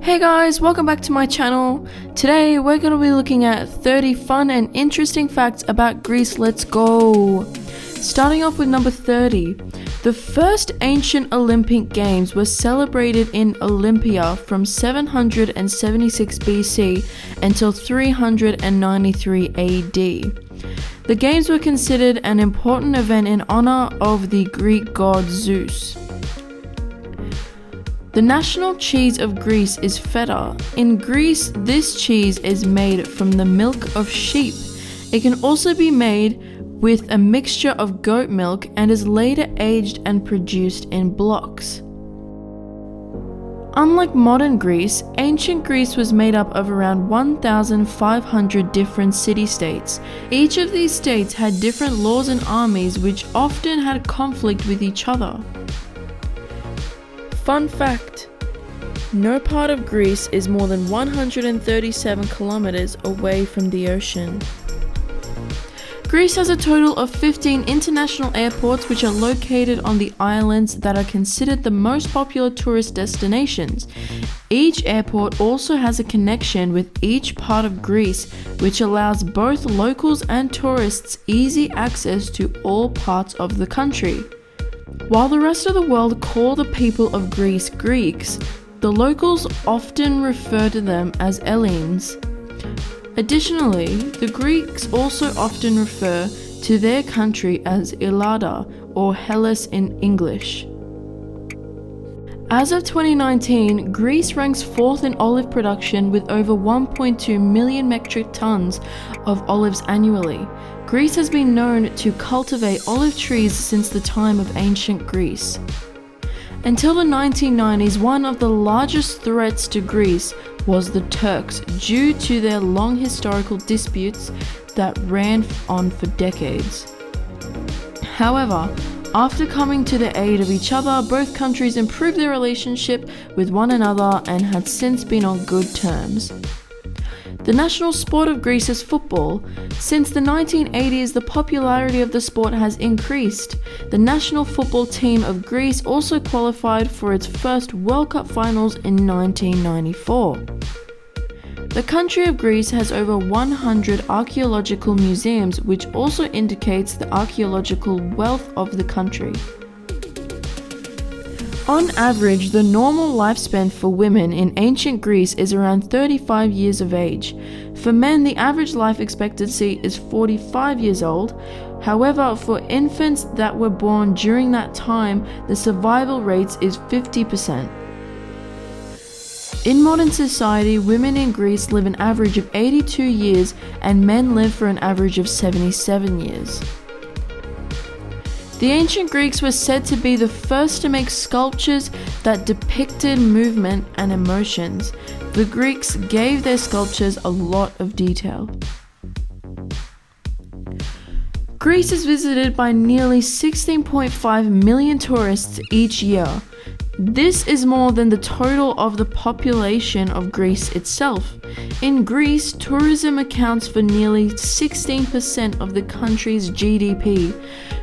Hey guys, welcome back to my channel. Today we're going to be looking at 30 fun and interesting facts about Greece. Let's go! Starting off with number 30. The first ancient Olympic Games were celebrated in Olympia from 776 BC until 393 AD. The Games were considered an important event in honor of the Greek god Zeus. The national cheese of Greece is feta. In Greece, this cheese is made from the milk of sheep. It can also be made with a mixture of goat milk and is later aged and produced in blocks. Unlike modern Greece, ancient Greece was made up of around 1,500 different city-states. Each of these states had different laws and armies which often had conflict with each other. Fun fact: no part of Greece is more than 137 kilometers away from the ocean. Greece has a total of 15 international airports which are located on the islands that are considered the most popular tourist destinations. Each airport also has a connection with each part of Greece, which allows both locals and tourists easy access to all parts of the country. While the rest of the world call the people of Greece Greeks, the locals often refer to them as Hellenes. Additionally, the Greeks also often refer to their country as Illada or Hellas in English. As of 2019, Greece ranks 4th in olive production with over 1.2 million metric tons of olives annually. Greece has been known to cultivate olive trees since the time of ancient Greece. Until the 1990s, one of the largest threats to Greece was the Turks, due to their long historical disputes that ran on for decades. However, after coming to the aid of each other, both countries improved their relationship with one another and had since been on good terms. The national sport of Greece is football. Since the 1980s, the popularity of the sport has increased. The national football team of Greece also qualified for its first World Cup finals in 1994. The country of Greece has over 100 archaeological museums, which also indicates the archaeological wealth of the country. On average, the normal lifespan for women in ancient Greece is around 35 years of age. For men, the average life expectancy is 45 years old. However, for infants that were born during that time, the survival rate is 50%. In modern society, women in Greece live an average of 82 years and men live for an average of 77 years. The ancient Greeks were said to be the first to make sculptures that depicted movement and emotions. The Greeks gave their sculptures a lot of detail. Greece is visited by nearly 16.5 million tourists each year. This is more than the total of the population of Greece itself. In Greece, tourism accounts for nearly 16% of the country's GDP.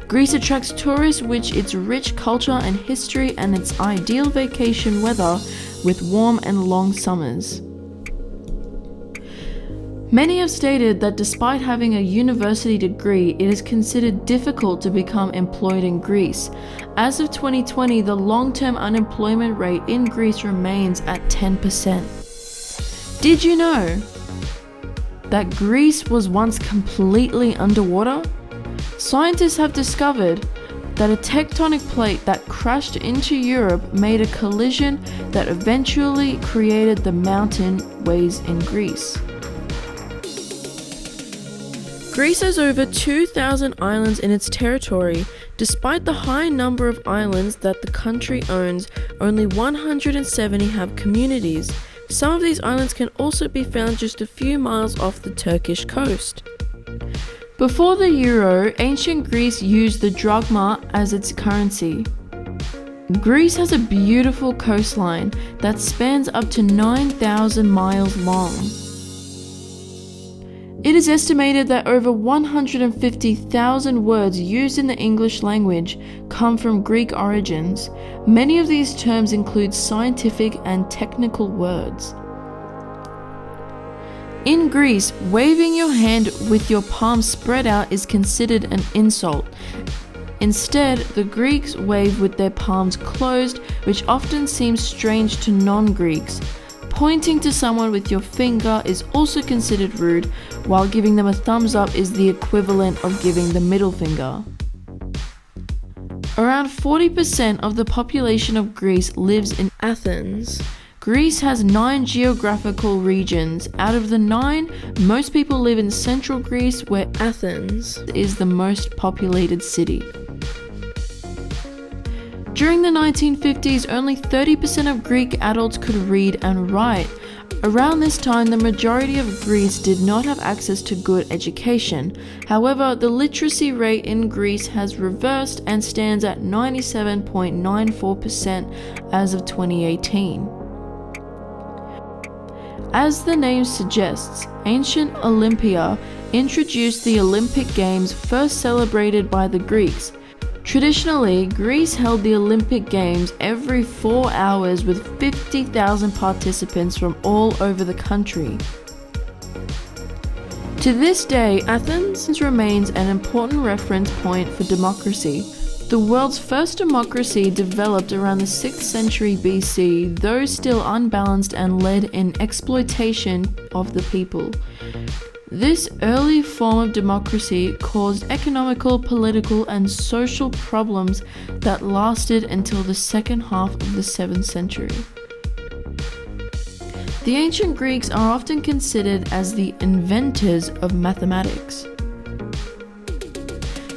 Greece attracts tourists with its rich culture and history and its ideal vacation weather with warm and long summers. Many have stated that despite having a university degree, it is considered difficult to become employed in Greece. As of 2020, the long-term unemployment rate in Greece remains at 10%. Did you know that Greece was once completely underwater? Scientists have discovered that a tectonic plate that crashed into Europe made a collision that eventually created the mountain waves in Greece. Greece has over 2,000 islands in its territory. Despite the high number of islands that the country owns, only 170 have communities. Some of these islands can also be found just a few miles off the Turkish coast. Before the euro, ancient Greece used the drachma as its currency. Greece has a beautiful coastline that spans up to 9,000 miles long. It is estimated that over 150,000 words used in the English language come from Greek origins. Many of these terms include scientific and technical words. In Greece, waving your hand with your palms spread out is considered an insult. Instead, the Greeks wave with their palms closed, which often seems strange to non-Greeks. Pointing to someone with your finger is also considered rude, while giving them a thumbs up is the equivalent of giving the middle finger. Around 40% of the population of Greece lives in Athens. Greece has 9 geographical regions. Out of the 9, most people live in central Greece, where Athens is the most populated city. During the 1950s, only 30% of Greek adults could read and write. Around this time, the majority of Greece did not have access to good education. However, the literacy rate in Greece has reversed and stands at 97.94% as of 2018. As the name suggests, ancient Olympia introduced the Olympic Games, first celebrated by the Greeks. Traditionally, Greece held the Olympic Games every 4 hours with 50,000 participants from all over the country. To this day, Athens remains an important reference point for democracy. The world's first democracy developed around the 6th century BC, though still unbalanced and led in exploitation of the people. This early form of democracy caused economical, political, and social problems that lasted until the second half of the 7th century. The ancient Greeks are often considered as the inventors of mathematics.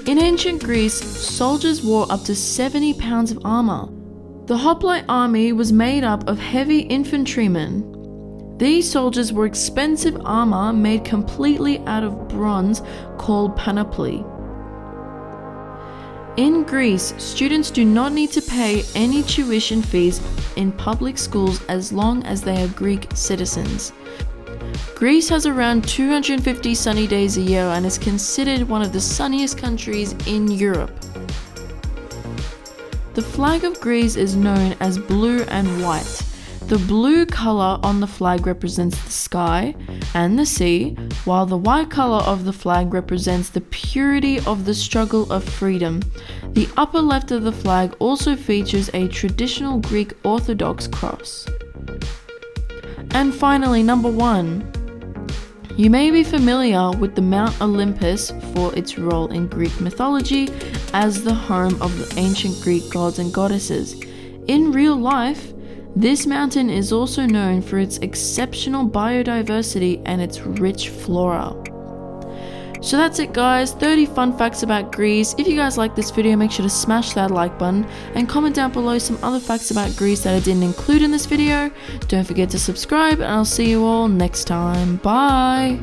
In ancient Greece, soldiers wore up to 70 pounds of armor. The hoplite army was made up of heavy infantrymen. These soldiers wore expensive armor made completely out of bronze called panoply. In Greece, students do not need to pay any tuition fees in public schools as long as they are Greek citizens. Greece has around 250 sunny days a year and is considered one of the sunniest countries in Europe. The flag of Greece is known as blue and white. The blue color on the flag represents the sky and the sea, while the white color of the flag represents the purity of the struggle of freedom. The upper left of the flag also features a traditional Greek Orthodox cross. And finally, number 1. You may be familiar with the Mount Olympus for its role in Greek mythology as the home of the ancient Greek gods and goddesses. In real life, this mountain is also known for its exceptional biodiversity and its rich flora. So that's it guys, 30 fun facts about Greece. If you guys like this video, make sure to smash that like button and comment down below some other facts about Greece that I didn't include in this video. Don't forget to subscribe and I'll see you all next time. Bye!